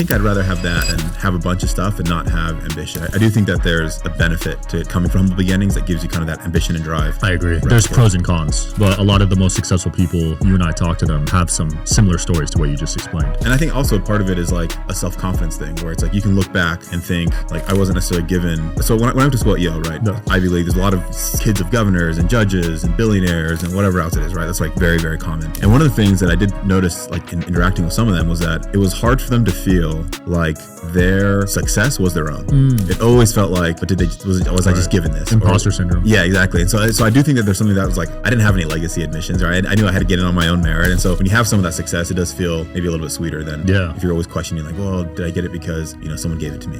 think I'd rather have that than have a bunch of stuff and not have ambition. I do think that there's a benefit to it coming from humble beginnings that gives you kind of that ambition and drive. I agree. There's pros and cons, but a lot of the most successful people, you and I talk to them, have some similar stories to what you just explained. And I think also part of it is like a self-confidence thing where it's like you can look back and think like I wasn't necessarily given. So when I went to school at Yale, right? No. Ivy League, there's a lot of kids of governors and judges and billionaires and whatever else it is, right? That's like very, very common. And one of the things that I did notice like in interacting with some of them was that it was hard for them to feel like their success was their own. It always felt like, but was I just given this? Imposter syndrome. Yeah, exactly. And so I do think that there's something that was like, I didn't have any legacy admissions, right? I knew I had to get in on my own merit. And so when you have some of that success, it does feel maybe a little bit sweeter than if you're always questioning like, well, did I get it because, someone gave it to me?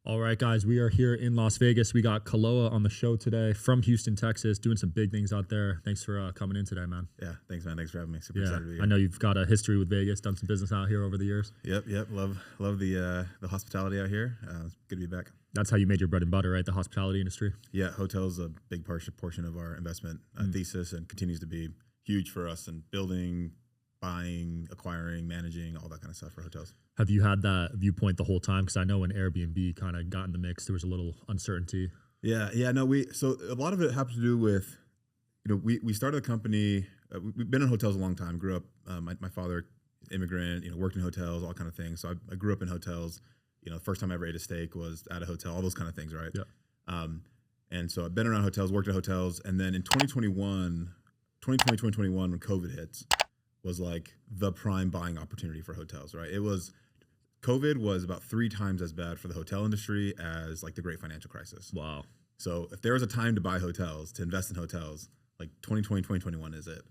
All right, guys, we are here in Las Vegas. We got Koloa on the show today from Houston, Texas, doing some big things out there. Thanks for coming in today, man. Yeah, thanks, man. Thanks for having me. Super excited to be here. I know you've got a history with Vegas, done some business out here over the years. Yep. Love the hospitality out here. It's good to be back. That's how you made your bread and butter, right? The hospitality industry. Yeah, hotels a big portion of our investment thesis and continues to be huge for us in building, buying, acquiring, managing, all that kind of stuff for hotels. Have you had that viewpoint the whole time? Because I know when Airbnb kind of got in the mix, there was a little uncertainty. Yeah. No, so a lot of it has to do with, we started a company. We've been in hotels a long time. Grew up. My father, immigrant. Worked in hotels, all kind of things. So I grew up in hotels. The first time I ever ate a steak was at a hotel. All those kind of things, right? Yeah. And so I've been around hotels, worked at hotels, and then in 2021, when COVID hits, was like the prime buying opportunity for hotels, right? COVID was about 3 times as bad for the hotel industry as like the great financial crisis. Wow. So if there was a time to buy hotels, to invest in hotels, like 2020, 2021 is it.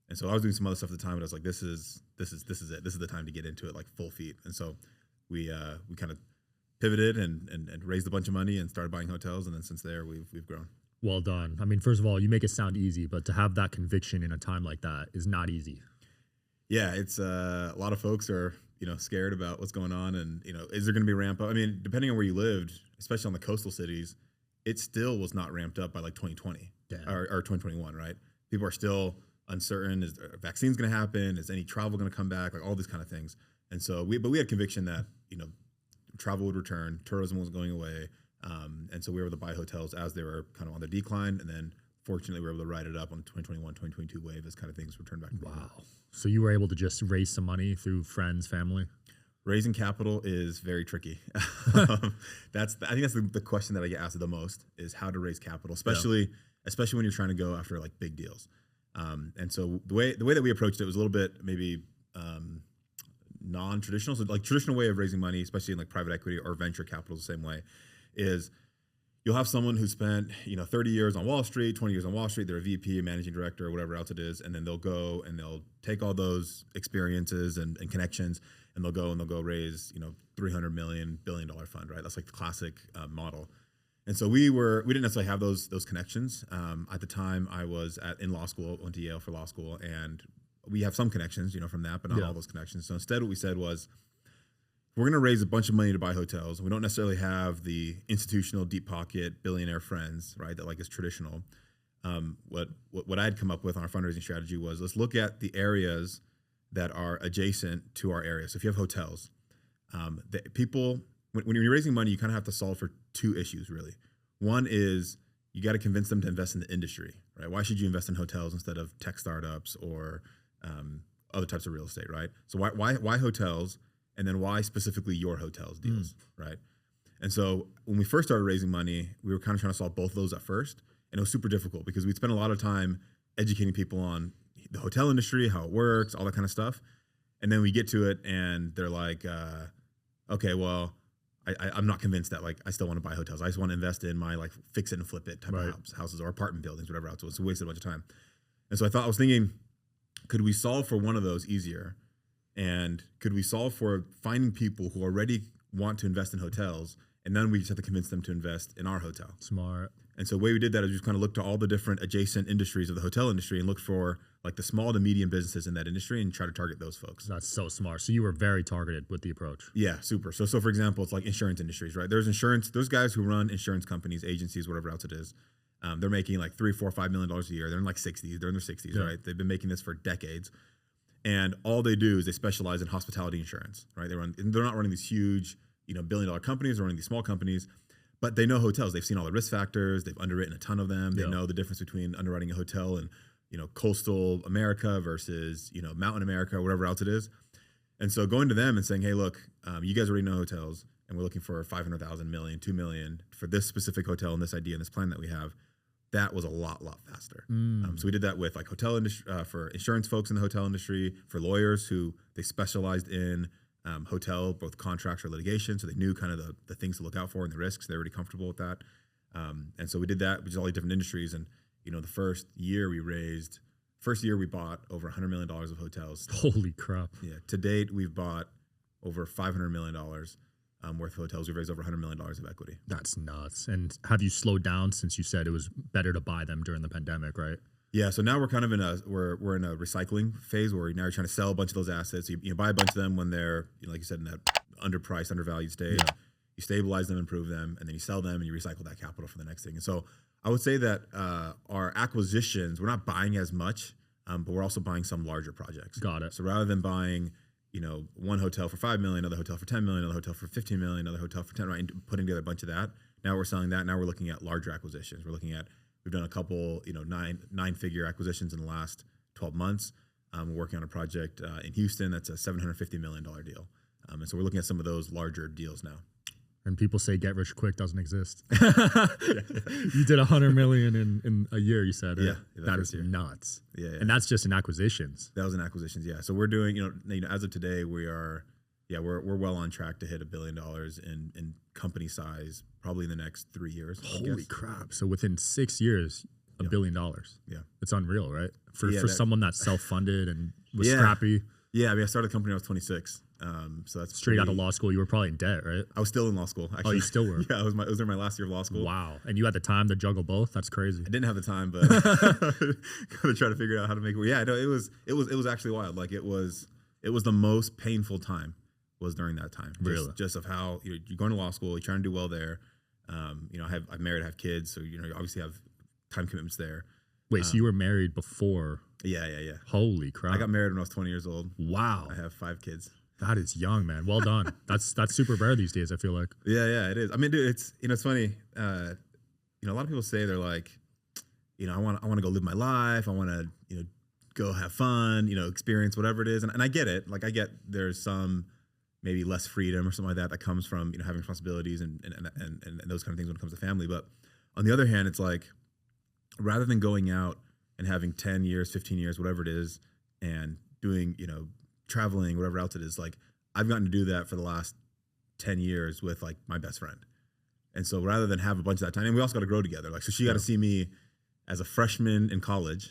And so I was doing some other stuff at the time, but I was like, this is it. This is the time to get into it like full feet. And so we kind of pivoted and raised a bunch of money and started buying hotels. And then since there, we've grown. Well done. I mean, first of all, you make it sound easy, but to have that conviction in a time like that is not easy. Yeah, it's a lot of folks are, scared about what's going on and, is there going to be a ramp up? I mean, depending on where you lived, especially on the coastal cities, it still was not ramped up by like 2020 or 2021, right? People are still uncertain. Is a vaccines going to happen? Is any travel going to come back? Like all these kind of things. And so we had conviction that, travel would return, tourism was going away. And so we were able to buy hotels as they were kind of on the decline. And then fortunately we were able to ride it up on the 2021, 2022 wave as kind of things returned back. Wow. So you were able to just raise some money through friends, family? Raising capital is very tricky. I think that's the question that I get asked the most is how to raise capital, especially when you're trying to go after like big deals. And so the way that we approached it was a little bit maybe non-traditional. So like traditional way of raising money, especially in like private equity or venture capital the same way, is you'll have someone who spent 30 years on Wall Street, 20 years on Wall Street, they're a VP, a managing director, or whatever else it is, and then they'll go and they'll take all those experiences and connections, and they'll go raise $300 million billion fund, right? That's like the classic model. And so we didn't necessarily have those connections. At the time, I was in law school, went to Yale for law school, and we have some connections, from that, but not all those connections. So instead, what we said was, we're going to raise a bunch of money to buy hotels. We don't necessarily have the institutional deep pocket billionaire friends, right? That like is traditional. What I had come up with on our fundraising strategy was let's look at the areas that are adjacent to our area. So if you have hotels, the people, when you're raising money, you kind of have to solve for 2 issues really. One is you got to convince them to invest in the industry, right? Why should you invest in hotels instead of tech startups or other types of real estate, right? So why hotels? And then why specifically your hotels deals, right? And so when we first started raising money, we were kind of trying to solve both of those at first. And it was super difficult because we'd spent a lot of time educating people on the hotel industry, how it works, all that kind of stuff. And then we get to it and they're like, okay, well, I'm not convinced that like I still want to buy hotels. I just want to invest in my like fix it and flip it type of houses or apartment buildings, whatever else. So we wasted a bunch of time. And so I was thinking, could we solve for one of those easier? And could we solve for finding people who already want to invest in hotels, and then we just have to convince them to invest in our hotel? Smart. And so the way we did that is we just kind of looked to all the different adjacent industries of the hotel industry and looked for like the small to medium businesses in that industry and try to target those folks. That's so smart. So you were very targeted with the approach. Yeah, super. So for example, it's like insurance industries, right? Those guys who run insurance companies, agencies, whatever else it is, they're making like $3, $4, $5 million a year. They're in like 60s. They're in their 60s, right? They've been making this for decades. And all they do is they specialize in hospitality insurance, right? They're not running these huge, billion-dollar companies. They're running these small companies, but they know hotels. They've seen all the risk factors. They've underwritten a ton of them. They know the difference between underwriting a hotel and, coastal America versus, mountain America or whatever else it is. And so going to them and saying, hey, look, you guys already know hotels, and we're looking for 500,000, million, 2 million for this specific hotel and this idea and this plan that we have. That was a lot faster. So we did that with like hotel industry, for insurance folks in the hotel industry, for lawyers who they specialized in hotel, both contracts or litigation. So they knew kind of the things to look out for and the risks. They're already comfortable with that. And so we did that, which is all these different industries. And, the first year we bought over $100 million of hotels. Holy crap. Yeah. To date, we've bought over $500 million worth of hotels. We've raised over $100 million of equity. That's nuts. And have you slowed down since you said it was better to buy them during the pandemic, right? Yeah. So now we're kind of we're in a recycling phase where now you're trying to sell a bunch of those assets. You buy a bunch of them when they're, like you said, in that underpriced, undervalued state. Yeah. You stabilize them, improve them, and then you sell them and you recycle that capital for the next thing. And so I would say that our acquisitions, we're not buying as much, but we're also buying some larger projects. Got it. So rather than buying, one hotel for $5 million, another hotel for $10 million, another hotel for $15 million, another hotel for $10 million, right, and putting together a bunch of that. Now we're selling that. Now we're looking at larger acquisitions. We've done a couple, nine-figure acquisitions in the last 12 months. We're working on a project in Houston that's a $750 million deal. And so we're looking at some of those larger deals now. And people say get rich quick doesn't exist. You did $100 million in a year, you said. Yeah. That is nuts. Yeah. And that's just in acquisitions. That was in acquisitions, yeah. So we're doing, as of today, we're well on track to hit $1 billion in company size, probably in the next 3 years. Holy crap. So within 6 years, $1 billion. Yeah. It's unreal, right? For someone that's self-funded and was scrappy. Yeah, I started the company when I was 26. So that's straight out of law school. You were probably in debt, right? I was still in law school. Actually. Oh, you still were? Yeah, I was in my last year of law school. Wow. And you had the time to juggle both? That's crazy. I didn't have the time, but gotta try to figure out how to make it. Yeah, no, it was actually wild. Like it was the most painful time was during that time. Really? Just of how you're going to law school, you're trying to do well there. I'm married, I have kids, so you obviously have time commitments there. Wait, so you were married before? Yeah. Holy crap! I got married when I was 20 years old. Wow. I have 5 kids. That is young, man. Well done. That's super rare these days, I feel like. Yeah, it is. I mean, dude, it's funny. A lot of people say they're like, I want to go live my life. I want to, go have fun, experience whatever it is. And I get it. Like I get there's some maybe less freedom or something like that comes from, having responsibilities and those kind of things when it comes to family. But on the other hand, it's like, rather than going out and having 10 years, 15 years, whatever it is, and doing, traveling, whatever else it is, like I've gotten to do that for the last 10 years with like my best friend. And so rather than have a bunch of that time, and we also got to grow together. Like, so she got to see me as a freshman in college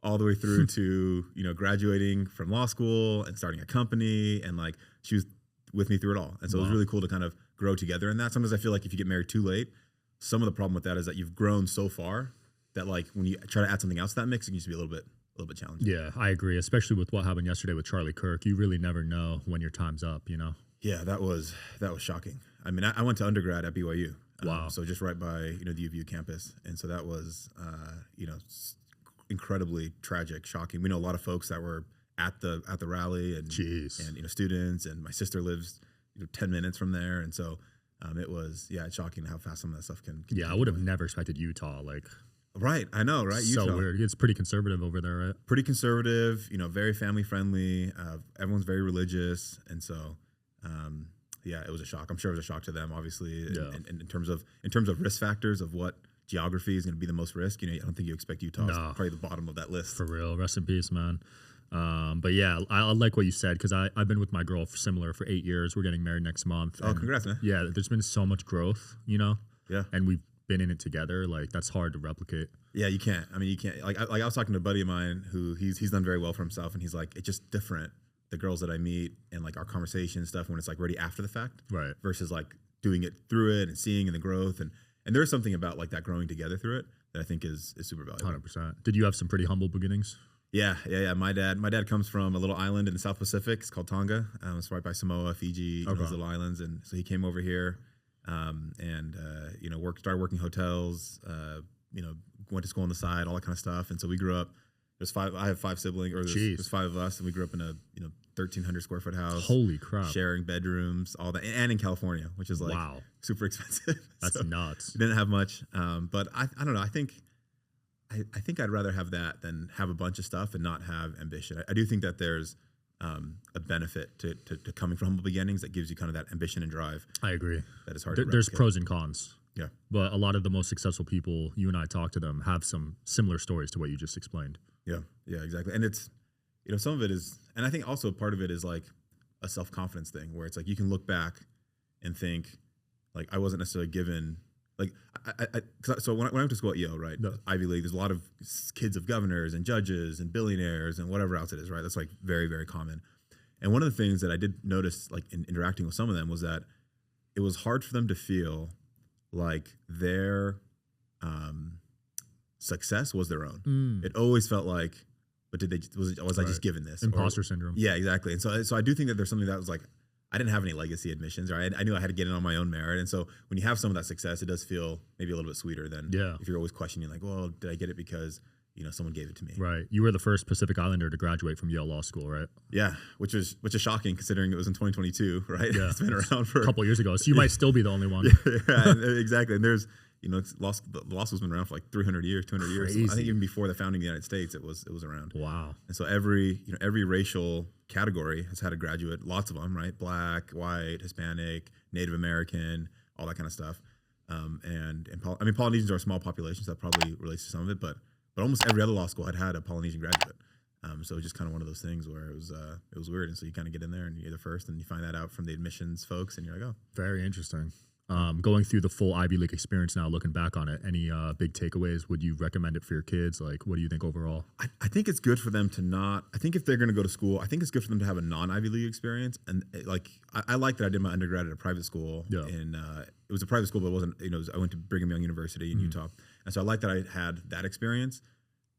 all the way through to, graduating from law school and starting a company. And like, she was with me through it all. And so it was really cool to kind of grow together in that. Sometimes I feel like if you get married too late, some of the problem with that is that you've grown so far that like when you try to add something else to that mix, it used to be a little bit challenging. Yeah, I agree. Especially with what happened yesterday with Charlie Kirk. You really never know when your time's up, Yeah, that was shocking. I mean, I went to undergrad at BYU. Wow. So just right by, the UVU campus. And so that was, incredibly tragic, shocking. We know a lot of folks that were at the rally and students, and my sister lives 10 minutes from there. And so it was, it's shocking how fast some of that stuff can I would have never expected Utah. Right. I know, right? So Utah. weird. It's pretty conservative over there, right? Pretty conservative, very family friendly. Everyone's very religious. And so, it was a shock. I'm sure it was a shock to them, obviously, in terms of risk factors of what geography is going to be the most risk. I don't think you expect Utah to probably the bottom of that list. For real. Rest in peace, man. But yeah, I like what you said because I've been with my girl for 8 years. We're getting married next month. Oh, congrats, man. Yeah, there's been so much growth, Yeah. And we've been in it together. Like that's hard to replicate. Yeah, you can't. I mean, you can't. Like I was talking to a buddy of mine who he's done very well for himself, and he's like, it's just different. The girls that I meet and like our conversation and stuff when it's like ready after the fact, right? Versus like doing it through it and seeing in the growth and there's something about like that growing together through it that I think is super valuable. 100%. Did you have some pretty humble beginnings? Yeah. My dad comes from a little island in the South Pacific. It's called Tonga. It's right by Samoa, Fiji, those little islands, and so he came over here, started working hotels. Went to school on the side, all that kind of stuff, and so we grew up, There's 5. I have 5 siblings, or there's 5 of us, and we grew up in a 1,300 square foot house. Holy crap! Sharing bedrooms, all that, and in California, which is like super expensive. That's nuts. We didn't have much, but I don't know. I think I'd rather have that than have a bunch of stuff and not have ambition. I do think that there's a benefit to coming from humble beginnings that gives you kind of that ambition and drive. I agree. That is hard to There's replicate. pros and cons. Yeah. But a lot of the most successful people, you and I talk to them, have some similar stories to what you just explained. Yeah. Yeah, exactly. And it's, some of it is, and I think also part of it is like a self-confidence thing where it's like you can look back and think like I wasn't necessarily given, like, so when I went to school at Yale, right? No. Ivy League, there's a lot of kids of governors and judges and billionaires and whatever else it is, right? That's like very, very common. And one of the things that I did notice, like in interacting with some of them, was that it was hard for them to feel like their success was their own. It always felt like, but was I just given this? Imposter syndrome. Yeah, exactly. And so I do think that there's something that was like, I didn't have any legacy admissions, or I knew I had to get in on my own merit. And so when you have some of that success, it does feel maybe a little bit sweeter than if you're always questioning, like, well, did I get it because someone gave it to me? Right. You were the first Pacific Islander to graduate from Yale Law School, right? Yeah, which is shocking considering it was in 2022, right? Yeah, it's been around for a couple years ago, so you might still be the only one. Yeah, exactly. And there's the law school's been around for like 300 years, 200 years. So I think even before the founding of the United States, it was around. Wow. And so every racial category has had a graduate, lots of them, right? Black, white, Hispanic, Native American, all that kind of stuff. Polynesians are a small population, so that probably relates to some of it, but almost every other law school had a Polynesian graduate. So it was just kind of one of those things where it was weird. And so you kind of get in there and you're the first, and you find that out from the admissions folks, and you're like, oh. Very interesting. Going through the full Ivy League experience now, looking back on it, any big takeaways? Would you recommend it for your kids? Like, what do you think overall? I think it's good for them to not, I think if they're going to go to school, I think it's good for them to have a non-Ivy League experience. And I like that I did my undergrad at a private school. Yeah. It was a private school, but it wasn't, I went to Brigham Young University in Utah. And so I like that I had that experience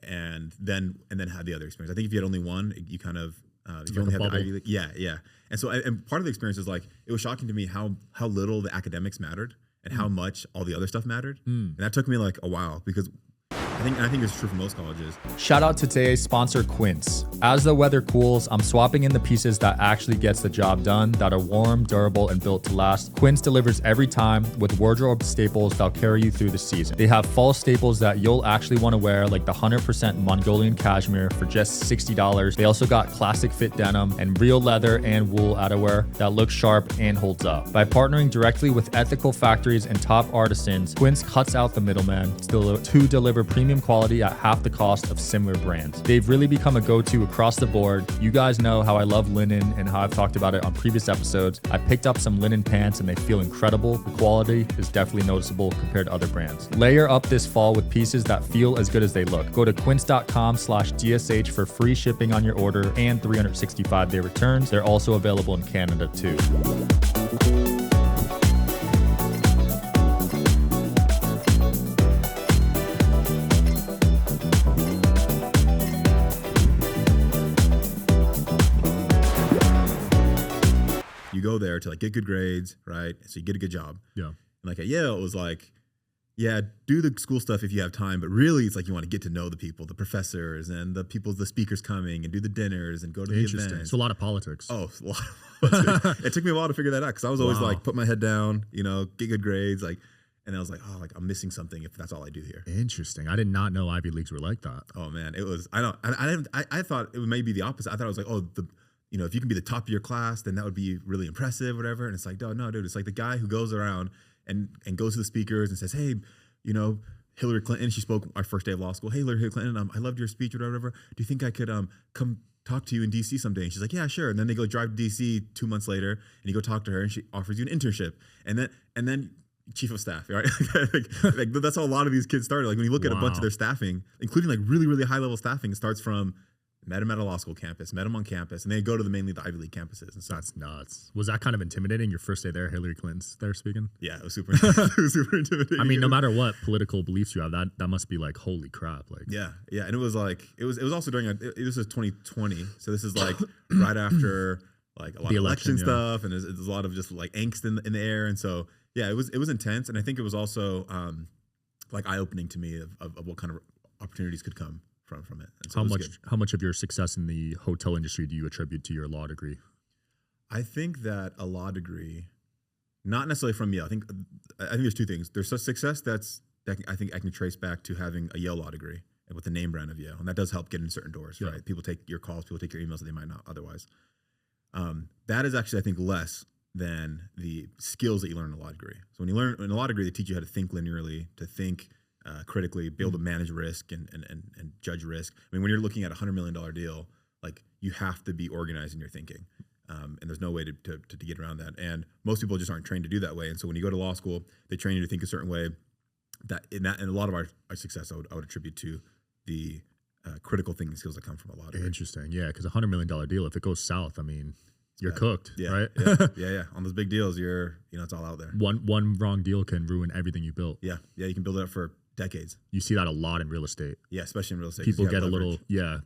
and then had the other experience. I think if you had only one, you kind of, if you only had the Ivy League, yeah. And so, and part of the experience is like, it was shocking to me how little the academics mattered and how much all the other stuff mattered. And that took me like a while because I think it's true for most colleges. Shout out to today's sponsor, Quince. As the weather cools, I'm swapping in the pieces that actually gets the job done, that are warm, durable, and built to last. Quince delivers every time with wardrobe staples that'll carry you through the season. They have fall staples that you'll actually want to wear, like the 100% Mongolian cashmere for just $60. They also got classic fit denim and real leather and wool outerwear that looks sharp and holds up. By partnering directly with ethical factories and top artisans, Quince cuts out the middleman to deliver premium quality at half the cost of similar brands. They've really become a go-to across the board. You guys know how I love linen and how I've talked about it on previous episodes. I picked up some linen pants and they feel incredible. The quality is definitely noticeable compared to other brands. Layer up this fall with pieces that feel as good as they look. Go to quince.com/DSH for free shipping on your order and 365-day returns. They're also available in Canada too. You go there to like get good grades, right? So you get a good job. Yeah. And like at Yale, it was like, yeah, do the school stuff if you have time, but really it's like you want to get to know the people, the professors and the speakers coming, and do the dinners and go to the events. So a lot of politics. Oh, a lot of politics. It took me a while to figure that out because I was always like, put my head down, get good grades, like, and I was like, oh, like I'm missing something if that's all I do here. Interesting. I did not know Ivy Leagues were like that. Oh man, it was. I thought it may be the opposite. I thought it was like, oh, if you can be the top of your class, then that would be really impressive, whatever. And it's like, no, dude, it's like the guy who goes around and goes to the speakers and says, hey, Hillary Clinton, she spoke our first day of law school. Hey, Hillary Clinton, I loved your speech or whatever. Do you think I could come talk to you in DC someday? And she's like, yeah, sure. And then they go drive to DC 2 months later and you go talk to her and she offers you an internship. And then chief of staff, right? like that's how a lot of these kids started. Like when you look at a bunch of their staffing, including like really, really high level staffing, it starts from met him at a law school campus, met him on campus, and they go to mainly the Ivy League campuses. And so that's nuts. Was that kind of intimidating your first day there? Hillary Clinton's there speaking? Yeah, it was super intimidating. I mean, no matter what political beliefs you have, that must be like, holy crap. Like, yeah. And it was like, it was also during, this is 2020. So this is like right after like a lot of election stuff. And there's a lot of just like angst in the air. And so, yeah, it was intense. And I think it was also like eye-opening to me of what kind of opportunities could come from it. And so How much of your success in the hotel industry do you attribute to your law degree? I think that a law degree, not necessarily from Yale. I think there's two things. There's success I think I can trace back to having a Yale law degree and with the name brand of Yale, and that does help get in certain doors, right? People take your calls, people take your emails that they might not otherwise. That is actually, I think, less than the skills that you learn in a law degree. So when you learn in a law degree, they teach you how to think linearly, to think critically, be able to manage risk and judge risk. I mean, when you're looking at $100 million deal, like you have to be organized in your thinking. And there's no way to get around that. And most people just aren't trained to do that way. And so when you go to law school, they train you to think a certain way. And a lot of our success, I would attribute to the critical thinking skills that come from a law degree. Interesting, yeah, because $100 million deal, if it goes south, I mean, you're cooked, right? Yeah. On those big deals, it's all out there. One wrong deal can ruin everything you built. Yeah, you can build it up for decades. You see that a lot in real estate. Yeah, especially in real estate. People get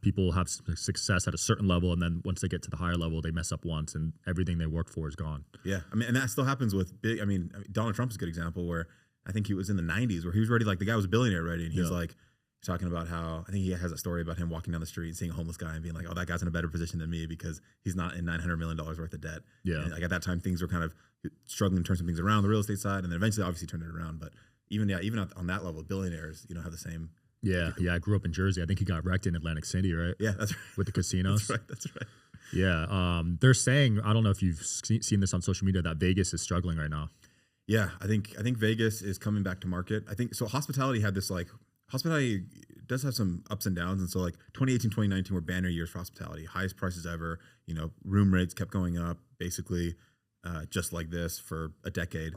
people have success at a certain level, and then once they get to the higher level, they mess up once, and everything they worked for is gone. Yeah, I mean, and that still happens with big. I mean, Donald Trump is a good example where I think he was in the 90s where he was already like the guy was a billionaire already, and he's like talking about how I think he has a story about him walking down the street and seeing a homeless guy and being like, oh, that guy's in a better position than me because he's not in $900 million worth of debt. Yeah, and like at that time things were kind of struggling to turn some things around the real estate side, and then eventually obviously turned it around, but. Even on that level, billionaires, have the same. Yeah. I grew up in Jersey. I think he got wrecked in Atlantic City, right? Yeah, that's right. With the casinos. That's right. Yeah. They're saying, I don't know if you've seen this on social media, that Vegas is struggling right now. Yeah, I think Vegas is coming back to market. I think so. Hospitality does have some ups and downs, and so like 2018, 2019 were banner years for hospitality, highest prices ever. Room rates kept going up, basically, just like this for a decade.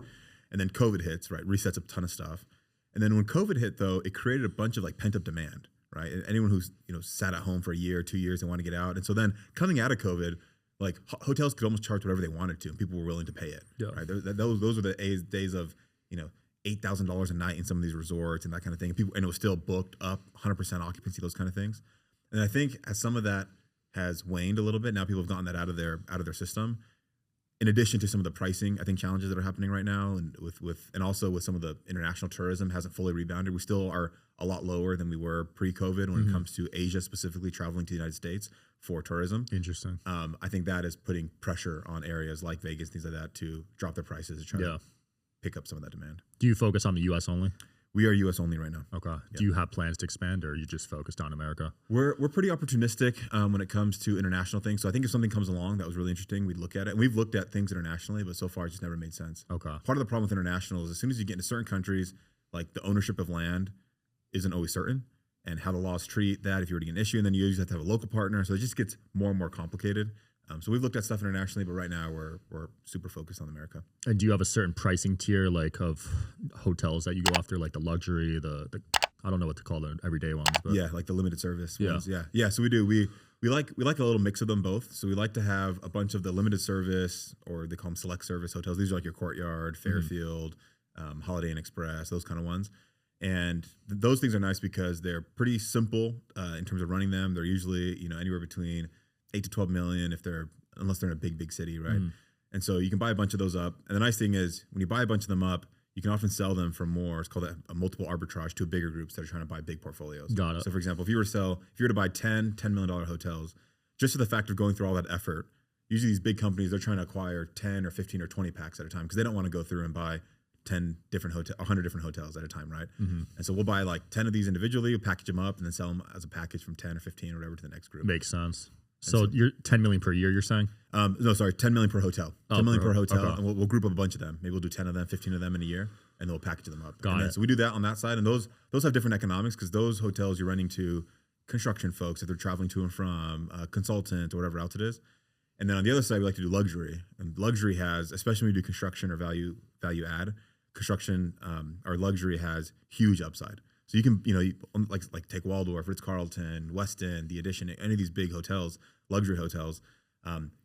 And then COVID hits, right? Resets a ton of stuff. And then when COVID hit, though, it created a bunch of like pent up demand, right? And anyone who's sat at home for a year or 2 years and want to get out. And so then coming out of COVID, like hotels could almost charge whatever they wanted to, and people were willing to pay it. Yeah. Right? Those were the days of $8,000 a night in some of these resorts and that kind of thing. And it was still booked up, 100% occupancy, those kind of things. And I think as some of that has waned a little bit, now people have gotten that out of their system. In addition to some of the pricing, I think challenges that are happening right now, and and also with some of the international tourism hasn't fully rebounded. We still are a lot lower than we were pre-COVID when it comes to Asia, specifically traveling to the United States for tourism. Interesting. I think that is putting pressure on areas like Vegas, things like that, to drop their prices and try to pick up some of that demand. Do you focus on the U.S. only? We are U.S. only right now. Okay. Yeah. Do you have plans to expand, or are you just focused on America? We're pretty opportunistic when it comes to international things. So I think if something comes along that was really interesting, we'd look at it. And we've looked at things internationally, but so far it just never made sense. Okay. Part of the problem with international is as soon as you get into certain countries, like the ownership of land isn't always certain, and how the laws treat that if you were to get an issue, and then you usually have to have a local partner. So it just gets more and more complicated. So we've looked at stuff internationally, but right now we're super focused on America. And do you have a certain pricing tier, like of hotels that you go after, like the luxury, the I don't know what to call the everyday ones, but yeah, like the limited service ones. Yeah. So we do. We like a little mix of them both. So we like to have a bunch of the limited service, or they call them select service hotels. These are like your Courtyard, Fairfield, Holiday Inn Express, those kind of ones. And those things are nice because they're pretty simple in terms of running them. They're usually anywhere between 8 to 12 million unless they're in a big city, right? And so you can buy a bunch of those up. And the nice thing is when you buy a bunch of them up, you can often sell them for more. It's called a multiple arbitrage to bigger groups that are trying to buy big portfolios. Got it. So for example, if you were to buy $10 million hotels, just for the fact of going through all that effort, usually these big companies, they're trying to acquire 10 or 15 or 20 packs at a time because they don't want to go through and buy 100 different hotels at a time, right? And so we'll buy like 10 of these individually, we'll package them up, and then sell them as a package from 10 or 15 or whatever to the next group. Makes sense. So you're 10 million per year, you're saying? No, sorry, 10 million per hotel. 10 million per hotel, okay. and we'll group up a bunch of them. Maybe we'll do 10 of them, 15 of them in a year, and then we'll package them up. Got it. So we do that on that side, and those have different economics because those hotels you're renting to construction folks if they're traveling to and from, consultant or whatever else it is. And then on the other side, we like to do luxury, and luxury has, especially when we do construction or value add, construction or luxury has huge upside. So you can, like take Waldorf, Ritz-Carlton, Westin, The Edition, any of these big hotels, luxury hotels,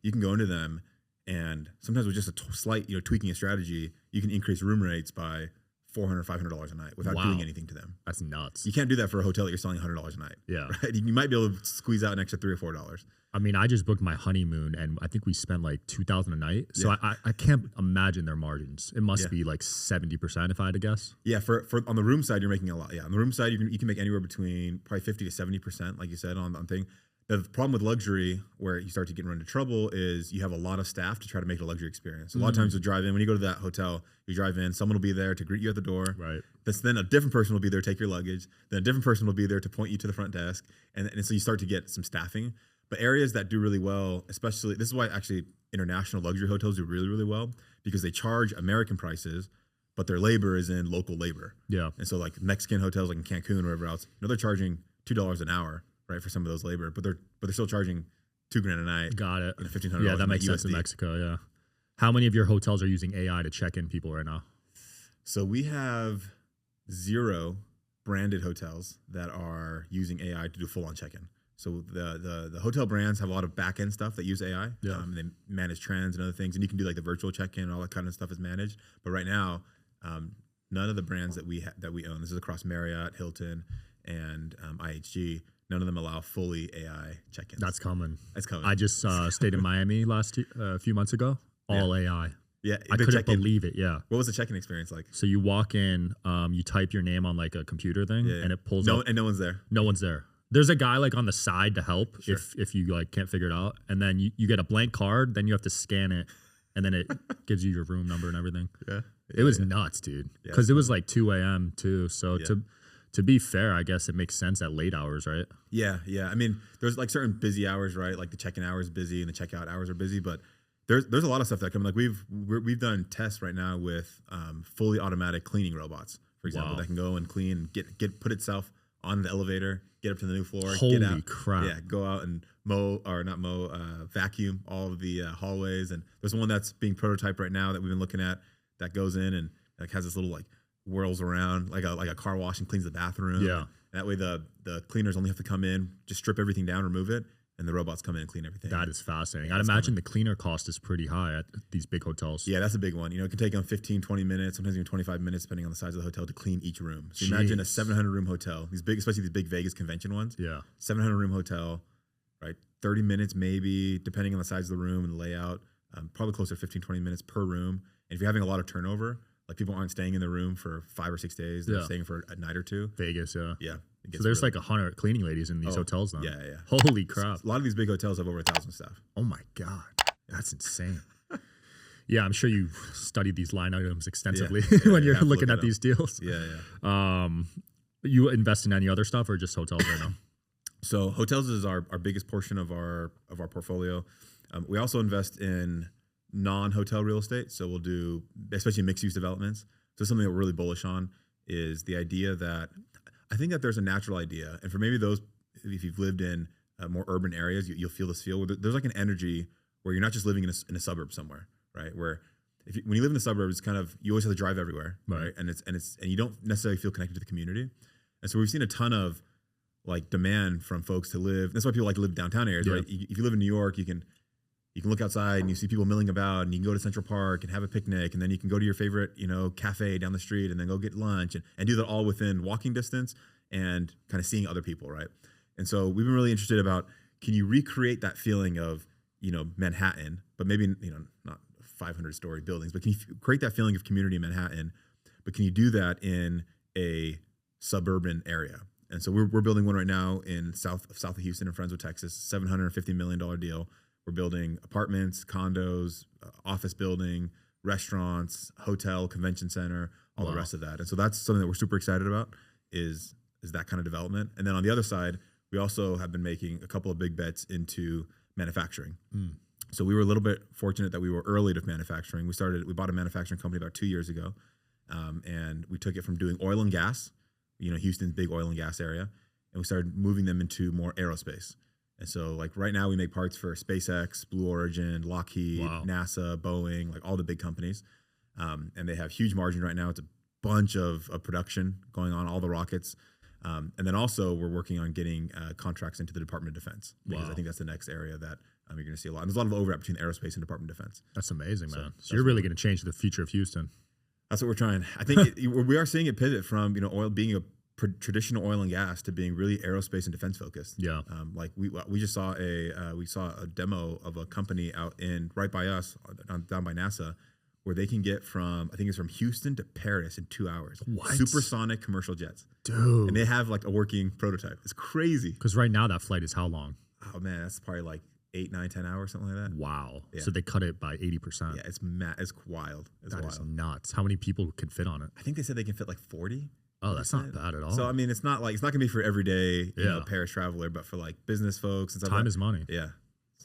you can go into them, and sometimes with just a slight, tweaking a strategy, you can increase room rates by $400, $500 a night without Wow. doing anything to them. That's nuts. You can't do that for a hotel that you're selling $100 a night. Yeah. Right? You might be able to squeeze out an extra $3 or $4. I mean, I just booked my honeymoon, and I think we spent like $2,000 a night. So Yeah. I can't imagine their margins. It must Yeah. be like 70% if I had to guess. Yeah, for on the room side, you're making a lot. Yeah, on the room side, you can make anywhere between probably 50 to 70%, like you said on thing. The problem with luxury, where you start to get into trouble, is you have a lot of staff to try to make it a luxury experience. So a lot of times you drive in, when you go to that hotel, you drive in, someone will be there to greet you at the door. Right. Then a different person will be there to take your luggage. Then a different person will be there to point you to the front desk. And so you start to get some staffing. But areas that do really well, especially, this is why actually international luxury hotels do really, really well, because they charge American prices, but their labor is in local labor. Yeah. And so like Mexican hotels like in Cancun or wherever else, they're charging $2 an hour, right, for some of those labor, but they're still charging $2,000 a night. Got it. $1,500. Yeah, that makes sense in USD. Mexico. Yeah. How many of your hotels are using AI to check in people right now? So we have 0 branded hotels that are using AI to do full-on check-in. So the hotel brands have a lot of back-end stuff that use AI. Yeah. And they manage trends and other things, and you can do like the virtual check-in and all that kind of stuff is managed. But right now, none of the brands that we own, this is across Marriott, Hilton, and IHG, none of them allow fully AI check-ins. That's coming. That's coming. I just stayed in Miami a few months ago. All AI. Yeah, I the couldn't check-in. believe it. Yeah. What was the check-in experience like? So you walk in, you type your name on like a computer thing, Yeah. and it pulls up. And no one's there. No one's there. There's a guy like on the side to help Sure. if you like can't figure it out, and then you get a blank card, then you have to scan it, and then it gives you your room number and everything. Yeah. It was nuts, dude. Yeah, Because it was like 2 a.m. too. So Yeah. to be fair, I guess it makes sense at late hours, right? Yeah. I mean, there's like certain busy hours, right? Like the check-in hour is busy and the checkout hours are busy, but there's a lot of stuff that come. Like we've done tests right now with fully automatic cleaning robots, for example, Wow. that can go and clean, put itself on the elevator, get up to the new floor, Holy get out, crap. yeah, go out and vacuum all of the hallways. And there's one that's being prototyped right now that we've been looking at that goes in and like has this little like whirls around like a car wash and cleans the bathroom. Yeah. That way the cleaners only have to come in, just strip everything down, remove it, and the robots come in and clean everything. That is fascinating. Yeah, I'd it's imagine the cleaner cost is pretty high at these big hotels. Yeah, that's a big one. You know, it can take them 15, 20 minutes, sometimes even 25 minutes, depending on the size of the hotel, to clean each room. So imagine a 700-room hotel, especially these big Vegas convention ones. Yeah. 700-room hotel, right? 30 minutes maybe, depending on the size of the room and the layout, probably closer to 15, 20 minutes per room. And if you're having a lot of turnover, like people aren't staying in their room for 5 or 6 days, they're staying for a night or two. Vegas, yeah. Yeah. So there's like 100 cleaning ladies in these hotels now. Yeah. Holy crap. A lot of these big hotels have over 1,000 staff. Oh my God. That's insane. Yeah, I'm sure you studied these line items extensively when you're looking at these deals. Yeah. You invest in any other stuff or just hotels right now? So hotels is our biggest portion of our portfolio. We also invest in non-hotel real estate. So we'll do, especially mixed-use developments. So something that we're really bullish on is the idea that I think that there's a natural idea, and for maybe those, if you've lived in more urban areas, you'll feel this feel. Where there's like an energy where you're not just living in a suburb somewhere, right? Where when you live in the suburbs, it's kind of you always have to drive everywhere, right? And you don't necessarily feel connected to the community. And so we've seen a ton of like demand from folks to live. That's why people like to live downtown areas, right? If you live in New York, you can look outside and you see people milling about, and you can go to Central Park and have a picnic, and then you can go to your favorite, cafe down the street, and then go get lunch and do that all within walking distance and kind of seeing other people, right? And so we've been really interested about, can you recreate that feeling of, Manhattan, but maybe, not 500-story buildings, but can you create that feeling of community in Manhattan, but can you do that in a suburban area? And so we're building one right now in south of Houston in Friendswood, Texas, $750 million deal. We're building apartments, condos, office building, restaurants, hotel, convention center, all the rest of that. And so that's something that we're super excited about is that kind of development. And then on the other side, we also have been making a couple of big bets into manufacturing. So we were a little bit fortunate that we were early to manufacturing. We bought a manufacturing company about 2 years ago, and we took it from doing oil and gas, Houston's big oil and gas area, and we started moving them into more aerospace. And so like right now we make parts for SpaceX, Blue Origin, Lockheed, NASA, Boeing, like all the big companies. And they have huge margin right now. It's a bunch of production going on, all the rockets. And then also we're working on getting contracts into the Department of Defense, because I think that's the next area that you're going to see a lot. And there's a lot of overlap between aerospace and Department of Defense. That's amazing, man. So you're really going to change the future of Houston. That's what we're trying. I think we are seeing it pivot from oil being a traditional oil and gas to being really aerospace and defense focused. Yeah. Like we just saw a demo of a company out right by us down by NASA, where they can get from Houston to Paris in 2 hours. What? Supersonic commercial jets, dude. And they have like a working prototype. It's crazy. Because right now that flight is how long? Oh man, that's probably like 8, 9, 10 hours, something like that. Wow. Yeah. So they cut it by 80%. Yeah, it's wild. It's That wild. is nuts. How many people could fit on it? I think they said they can fit like 40. Oh, that's not bad at all. So I mean, it's not gonna be for everyday Yeah. Paris traveler, but for like business folks and stuff. Time is money. Yeah.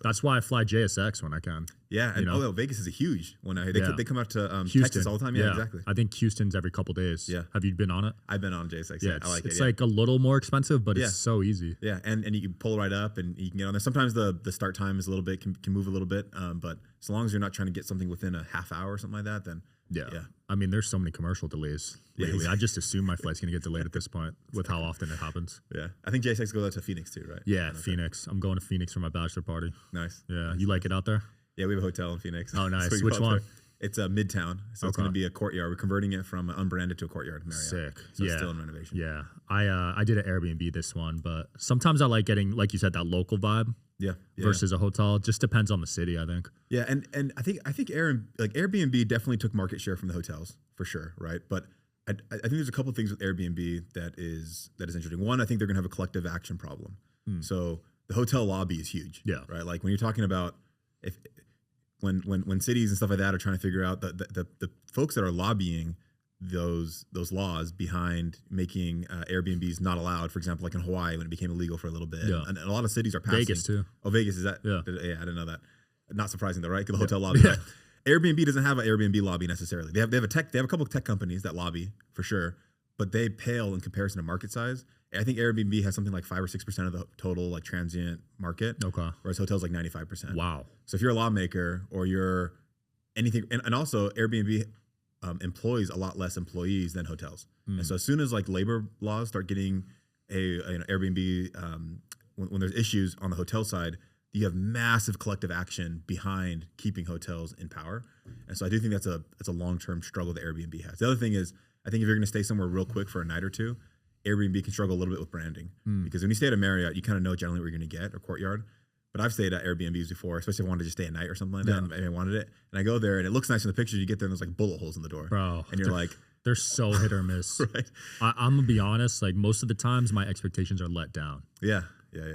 That's why I fly JSX when I can. Yeah, and Vegas is a huge one. They come out to Texas all the time. Yeah, exactly. I think Houston's every couple days. Yeah. Have you been on it? I've been on JSX. Yeah, I like it. It's like a little more expensive, but Yeah. it's so easy. Yeah, and you can pull right up and you can get on there. Sometimes the start time is a little bit can move a little bit, but as long as you're not trying to get something within a half hour or something like that, then Yeah. yeah. I mean, there's so many commercial delays Yeah, lately. exactly. I just assume my flight's going to get delayed at this point with how often it happens. Yeah, I think JSX goes out to Phoenix too, right? Yeah, Phoenix. I'm going to Phoenix for my bachelor party. Nice. Yeah. You like it out there? Yeah, we have a hotel in Phoenix. Oh, nice. So we go Which out one? there. It's a Midtown, so it's Okay. going to be a courtyard. We're converting it from unbranded to a courtyard Marriott. Sick. So Yeah. it's still in renovation. Yeah. I did an Airbnb this one, but sometimes I like getting, like you said, that local vibe Yeah. versus a hotel. It just depends on the city, I think. Yeah, and I think Airbnb definitely took market share from the hotels for sure, right? But I think there's a couple things with Airbnb that is interesting. One, I think they're gonna have a collective action problem. So the hotel lobby is huge. Yeah. Right. Like when you're talking about when cities and stuff like that are trying to figure out the folks that are lobbying those laws behind making Airbnbs not allowed, for example, like in Hawaii when it became illegal for a little bit, Yeah. and a lot of cities are passing. Vegas too. Oh, Vegas is that? Yeah. I didn't know that. Not surprising though, right? 'Cause the hotel lobby. Right? Airbnb doesn't have an Airbnb lobby necessarily. They have a couple of tech companies that lobby for sure, but they pale in comparison to market size. I think Airbnb has something like 5 or 6% of the total like transient market. Okay. Whereas hotels like 95%. Wow. So if you're a lawmaker or you're anything, and also Airbnb employs a lot less employees than hotels. And so as soon as like labor laws start getting an Airbnb, when there's issues on the hotel side, you have massive collective action behind keeping hotels in power. And so I do think that's a long-term struggle that Airbnb has. The other thing is, I think if you're going to stay somewhere real quick for a night or two, Airbnb can struggle a little bit with branding because when you stay at a Marriott, you kind of know generally what you're going to get, or Courtyard. But I've stayed at Airbnbs before, especially if I wanted to just stay at night or something like that, and I wanted it. And I go there, and it looks nice in the pictures. You get there, and there's like bullet holes in the door, Bro. and you're like, They're so hit or miss. right? I'm going to be honest. Like most of the times my expectations are let down Yeah.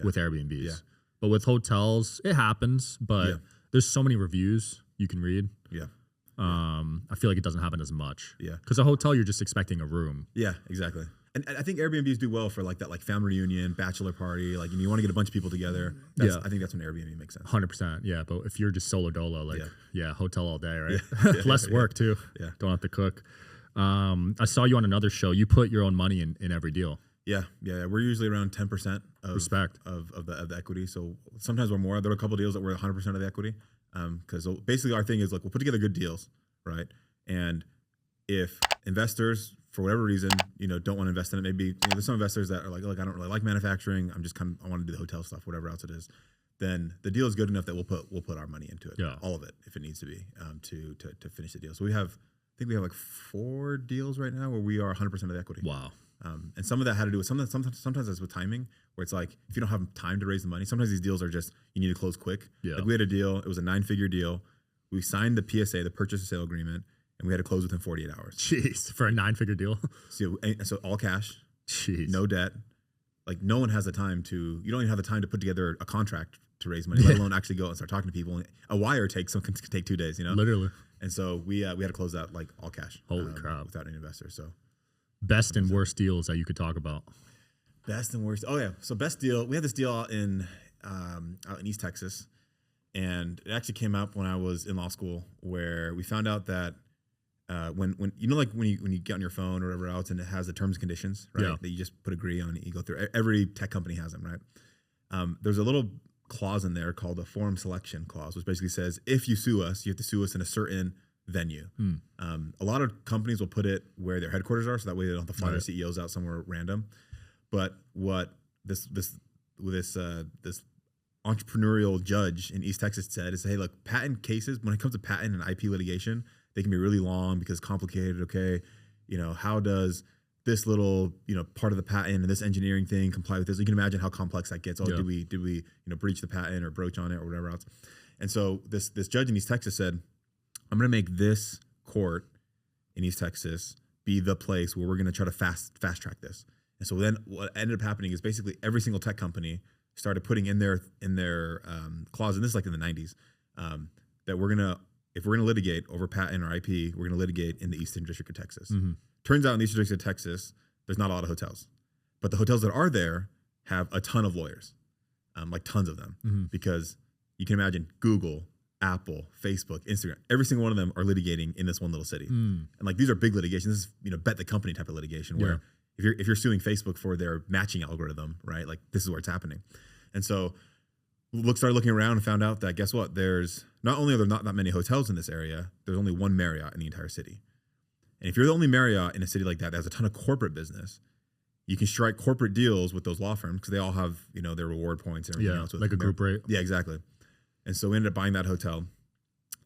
with Airbnbs. Yeah. But with hotels, it happens. But Yeah. there's so many reviews you can read. Yeah. I feel like it doesn't happen as much. Yeah. Because a hotel, you're just expecting a room. Yeah, exactly. And I think Airbnbs do well for like that, like family reunion, bachelor party, like you want to get a bunch of people together. I think that's when Airbnb makes sense. 100%. Yeah. But if you're just solo dolo, like, yeah, hotel all day, right? Yeah. Less work too. Yeah. Don't have to cook. I saw you on another show. You put your own money in every deal. Yeah. We're usually around 10% of Respect of the equity. So sometimes we're more. There are a couple deals that we're 100% of the equity. Because basically our thing is like we'll put together good deals, right? And if investors for whatever reason don't want to invest in it, maybe there's some investors that are like, look, I don't really like manufacturing. I want to do the hotel stuff, whatever else it is. Then the deal is good enough that we'll put our money into it, all of it, if it needs to be, to finish the deal. So I think we have like 4 deals right now where we are 100% of the equity. Wow. And some of that had to do with sometimes it's with timing, where it's like if you don't have time to raise the money, sometimes these deals are just you need to close quick. Yeah. Like we had a deal, it was a 9-figure deal. We signed the PSA, the purchase and sale agreement, and we had to close within 48 hours. Jeez, for a 9-figure deal. So all cash, Jeez. no debt. Like no one has the time you don't even have the time to put together a contract to raise money, let alone actually go and start talking to people. A wire can take 2 days, Literally. And so we had to close that like all cash. Holy crap. Without any investors. So best and worst deals that you could talk about. Best and worst. Oh yeah. So best deal. We had this deal out in East Texas, and it actually came up when I was in law school, where we found out that when you get on your phone or whatever else, and it has the terms and conditions, right? Yeah. That you just put agree on. You go through. Every tech company has them, right? There's a little clause in there called a forum selection clause, which basically says if you sue us, you have to sue us in a certain venue. A lot of companies will put it where their headquarters are, so that way they don't have to fly their CEOs out somewhere random. But what this entrepreneurial judge in East Texas said is, hey, look, patent cases, when it comes to patent and IP litigation, They can be really long because complicated. Okay, how does this little part of the patent and this engineering thing comply with this? You can imagine how complex that gets. Did we breach the patent or broach on it or whatever else? And so this judge in East Texas said, I'm going to make this court in East Texas be the place where we're going to try to fast track this. And so then what ended up happening is basically every single tech company started putting in their clause, and this is like in the 90s, that if we're gonna litigate over patent or IP, we're gonna litigate in the Eastern District of Texas. Mm-hmm. Turns out in the Eastern District of Texas, there's not a lot of hotels, but the hotels that are there have a ton of lawyers, like tons of them, because you can imagine Google, Apple, Facebook, Instagram, every single one of them are litigating in this one little city. And like these are big litigations. This is bet the company type of litigation where if you're suing Facebook for their matching algorithm, right? Like this is where it's happening. And so started looking around and found out that guess what? There's not only are there not that many hotels in this area, there's only one Marriott in the entire city. And if you're the only Marriott in a city like that has a ton of corporate business, you can strike corporate deals with those law firms because they all have their reward points and everything else. Like a group rate. Yeah, exactly. And so we ended up buying that hotel,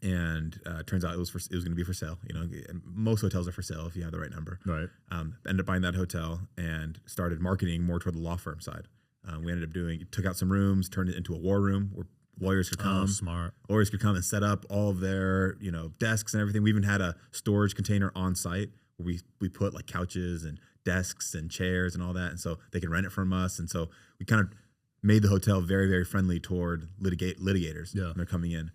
and turns out it was going to be for sale. And most hotels are for sale if you have the right number. Right. Ended up buying that hotel and started marketing more toward the law firm side. We ended up took out some rooms, turned it into a war room where lawyers could come. Oh, smart. Lawyers could come and set up all of their desks and everything. We even had a storage container on site where we put like couches and desks and chairs and all that, and so they could rent it from us. And so we kind of made the hotel very, very friendly toward litigators when they're coming in.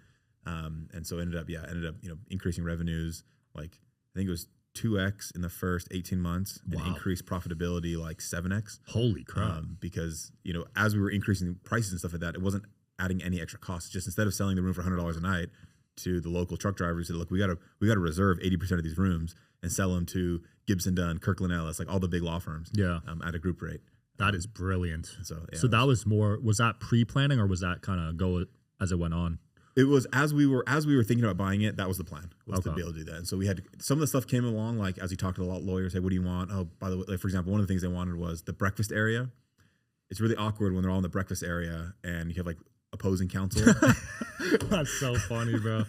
And so ended up increasing revenues. Like I think it was 2x in the first 18 months and increased profitability like 7x. Holy crap. Because as we were increasing prices and stuff like that, it wasn't adding any extra costs. Just instead of selling the room for $100 a night to the local truck drivers, said, look, we got to reserve 80% of these rooms and sell them to Gibson Dunn, Kirkland Ellis, like all the big law firms at a group rate. That is brilliant. So that was that pre-planning or was that kind of go as it went on? It was as we were thinking about buying it, that was the plan, was to be able to do that. And so we had some of the stuff came along, like as we talked to a lot of lawyers, hey, what do you want? Oh, by the way, like for example, one of the things they wanted was the breakfast area. It's really awkward when they're all in the breakfast area and you have like opposing counsel. That's so funny, bro.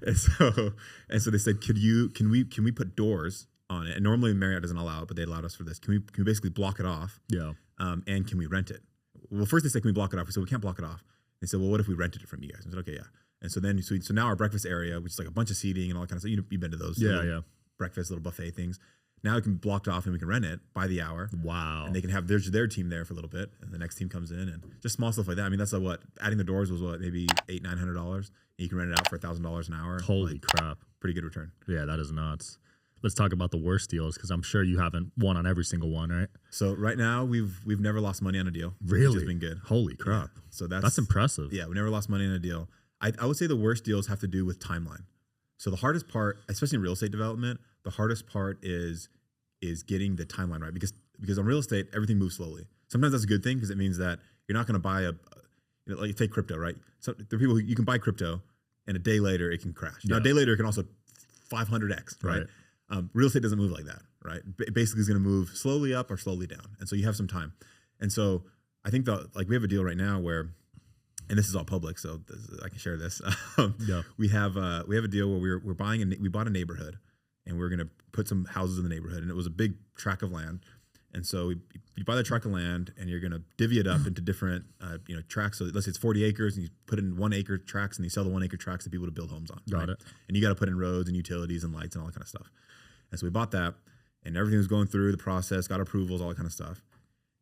and so they said, can we put doors on it? And normally Marriott doesn't allow it, but they allowed us for this. Can we basically block it off? Yeah. And can we rent it? Well, first they said, can we block it off? We said, we can't block it off. They said, well, what if we rented it from you guys? I said, okay, yeah. And so now our breakfast area, which is like a bunch of seating and all that kind of stuff. You've been to those breakfast little buffet things. Now it can be blocked off and we can rent it by the hour. Wow. And they can have their team there for a little bit, and the next team comes in and just small stuff like that. I mean, that's like adding the doors was maybe $800-900, and you can rent it out for $1,000 an hour. Holy crap! Pretty good return. Yeah, that is nuts. Let's talk about the worst deals because I'm sure you haven't won on every single one, right? So right now we've never lost money on a deal. Really? Which has been good. Holy crap! Yeah. So that's impressive. Yeah, we never lost money on a deal. I would say the worst deals have to do with timeline. So the hardest part, especially in real estate development, the hardest part is getting the timeline right because on real estate everything moves slowly. Sometimes that's a good thing because it means that you're not going to buy like take crypto, right? So there are people who you can buy crypto and a day later it can crash. Now a day later it can also 500x, right? Real estate doesn't move like that, right? Basically it's going to move slowly up or slowly down, and so you have some time. And so I think we have a deal right now where, and this is all public, so I can share this. We have a deal where we're buying we bought a neighborhood, and we're going to put some houses in the neighborhood, and it was a big tract of land. And so you buy the tract of land, and you're going to divvy it up into different tracts. So let's say it's 40 acres, and you put in 1 acre tracts, and you sell the 1 acre tracts to people to build homes on. Got it. And you got to put in roads and utilities and lights and all that kind of stuff. And so we bought that, and everything was going through the process, got approvals, all that kind of stuff.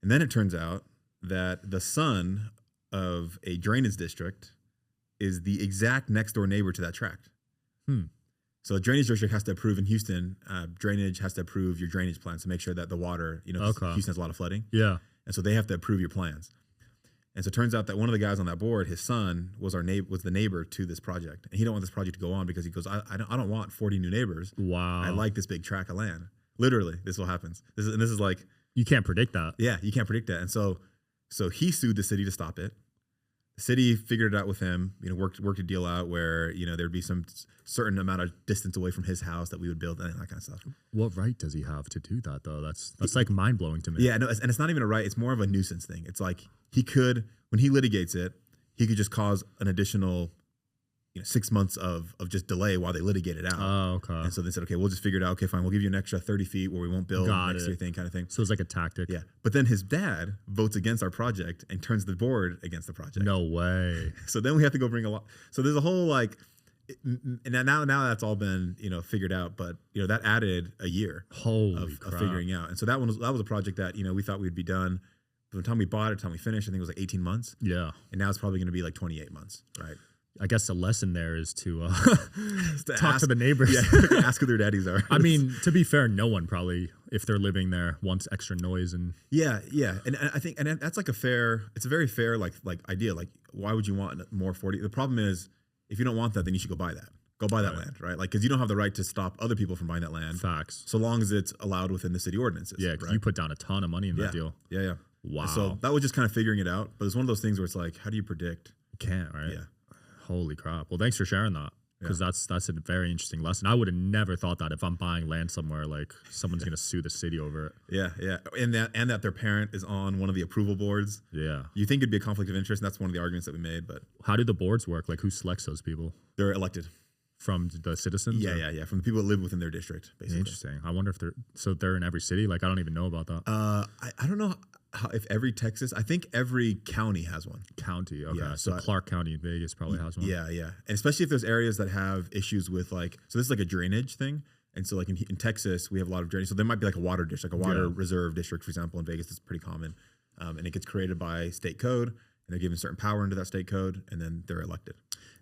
And then it turns out that the son of a drainage district is the exact next door neighbor to that tract. So a drainage district has to approve in Houston. Drainage has to approve your drainage plans to make sure that the water, Houston has a lot of flooding. Yeah. And so they have to approve your plans. And so it turns out that one of the guys on that board, his son was the neighbor to this project. And he don't want this project to go on because he goes, I don't want 40 new neighbors. Wow. I like this big tract of land. Literally, this is what happens. This is like, you can't predict that. Yeah, you can't predict that. And so he sued the city to stop it. The city figured it out with him, worked a deal out where, there'd be some certain amount of distance away from his house that we would build and that kind of stuff. What right does he have to do that though? That's like mind blowing to me. Yeah, no, and it's not even a right. It's more of a nuisance thing. It's like he could, when he litigates it, he could just cause an additional 6 months of just delay while they litigate it out. Oh, okay. And so they said, okay, we'll just figure it out. Okay, fine. We'll give you an extra 30 feet where we won't build next year thing kind of thing. So it's like a tactic. Yeah. But then his dad votes against our project and turns the board against the project. No way. So then we have to go bring a lot. So there's a whole like, and now that's all been, figured out, but that added a year of figuring out. And so that was a project that, we thought we'd be done. By the time we bought it, the time we finished, I think it was like 18 months. Yeah. And now it's probably going to be like 28 months. Right. I guess the lesson there is to talk ask, to the neighbors. Yeah, ask who their daddies are. I mean, to be fair, no one probably, if they're living there, wants extra noise and. Yeah, and I think, and that's like it's a very fair like idea. Like, why would you want more 40? The problem is, if you don't want that, then you should go buy that. Go buy that land, right? Like, because you don't have the right to stop other people from buying that land. Facts. So long as it's allowed within the city ordinances. Yeah, because you put down a ton of money in that deal. Yeah. Wow. And so that was just kind of figuring it out. But it's one of those things where it's like, how do you predict? You can't, right? Yeah. Holy crap. Well, thanks for sharing that. Because that's a very interesting lesson. I would have never thought that if I'm buying land somewhere, like someone's going to sue the city over it. Yeah. And that their parent is on one of the approval boards. Yeah. You think it'd be a conflict of interest, and that's one of the arguments that we made. But how do the boards work? Like, who selects those people? They're elected. From the citizens? Yeah. From the people that live within their district, basically. Interesting. I wonder if they're in every city? Like, I don't even know about that. I don't know if every Texas, I think every county has one. County, okay. Yeah, so Clark County in Vegas probably has one. Yeah. And especially if there's areas that have issues with so this is like a drainage thing. And so like in Texas, we have a lot of drainage. So there might be like a water district, like a water reserve district, for example, in Vegas. That's pretty common. And it gets created by state code, and they're given certain power into that state code, and then they're elected.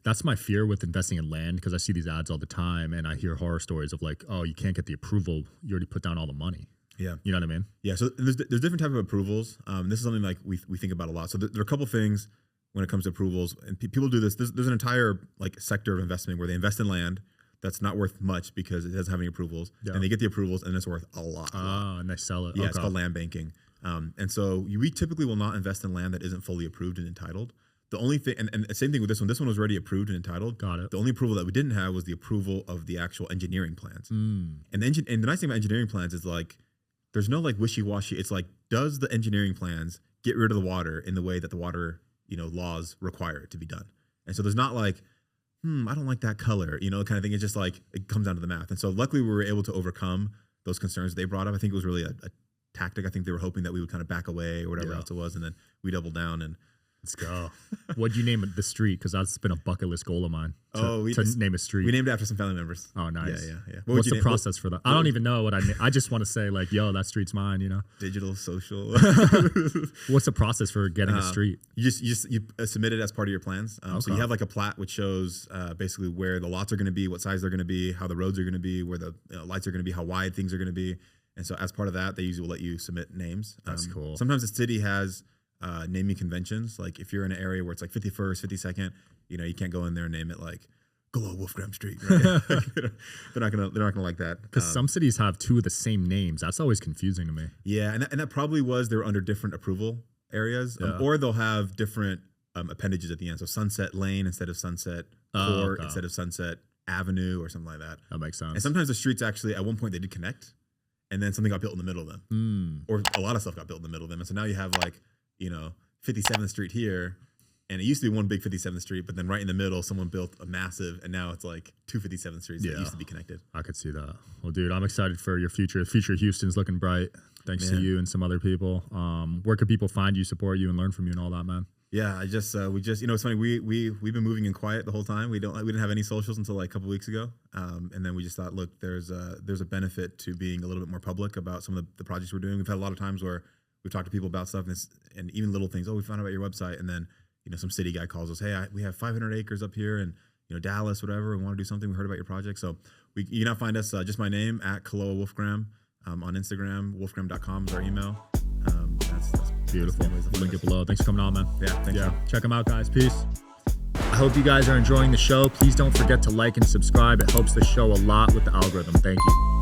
That's my fear with investing in land, because I see these ads all the time and I hear horror stories of like, oh, you can't get the approval. You already put down all the money. Yeah. You know what I mean? Yeah. So there's different type of approvals. This is something like we think about a lot. So there are a couple things when it comes to approvals, and people do this. There's an entire like sector of investment where they invest in land that's not worth much because it doesn't have any approvals, and they get the approvals and it's worth a lot. And they sell it. Yeah, it's called land banking. And so we typically will not invest in land that isn't fully approved and entitled. The only thing, and same thing with this one. This one was already approved and entitled. Got it. The only approval that we didn't have was the approval of the actual engineering plans. And the nice thing about engineering plans is like, there's no like wishy-washy. It's like, does the engineering plans get rid of the water in the way that the water, laws require it to be done? And so there's not like, I don't like that color, kind of thing. It's just like, it comes down to the math. And so luckily we were able to overcome those concerns they brought up. I think it was really a tactic. I think they were hoping that we would kind of back away or whatever else it was. And then we doubled down and let's go. What'd you name it? The street? Because that's been a bucket list goal of mine. To name a street. We named it after some family members. Oh, nice. Yeah. What's the process for that? I don't even know what I just want to say like, yo, that street's mine, Digital, social. What's the process for getting a street? You submit it as part of your plans. So you have like a plat which shows basically where the lots are going to be, what size they're going to be, how the roads are going to be, where the lights are going to be, how wide things are going to be. And so as part of that, they usually will let you submit names. That's cool. Sometimes the city has naming conventions. Like if you're in an area where it's like 51st, 52nd, you can't go in there and name it like Koloa Wolfgramm Street. Right? they're not gonna like that. Because some cities have two of the same names. That's always confusing to me. Yeah, and that probably was they're under different approval areas, or they'll have different appendages at the end. So Sunset Lane instead of Sunset Court instead of Sunset Avenue or something like that. That makes sense. And sometimes the streets actually at one point they did connect, and then something got built in the middle of them, or a lot of stuff got built in the middle of them. And so now you have like 57th Street here, and it used to be one big 57th Street, but then right in the middle, someone built a massive, and now it's like two 57th Streets that used to be connected. I could see that. Well, dude, I'm excited for your future. The future of Houston's looking bright, thanks to you and some other people. Where could people find you, support you, and learn from you and all that, man? Yeah, we just it's funny. We've been moving in quiet the whole time. We didn't have any socials until like a couple weeks ago, and then we just thought, look, there's a benefit to being a little bit more public about some of the projects we're doing. We've had a lot of times where we've talked to people about stuff, and even little things. Oh, we found out about your website, and then some city guy calls us. Hey, we have 500 acres up here, and Dallas, whatever. We want to do something. We heard about your project, so you can now find us just my name at Koloa Wolfgramm on Instagram. Wolfgramm.com is our email. That's beautiful. Link it below. Thanks for coming on, man. Yeah, thanks. Yeah, check them out, guys. Peace. I hope you guys are enjoying the show. Please don't forget to like and subscribe. It helps the show a lot with the algorithm. Thank you.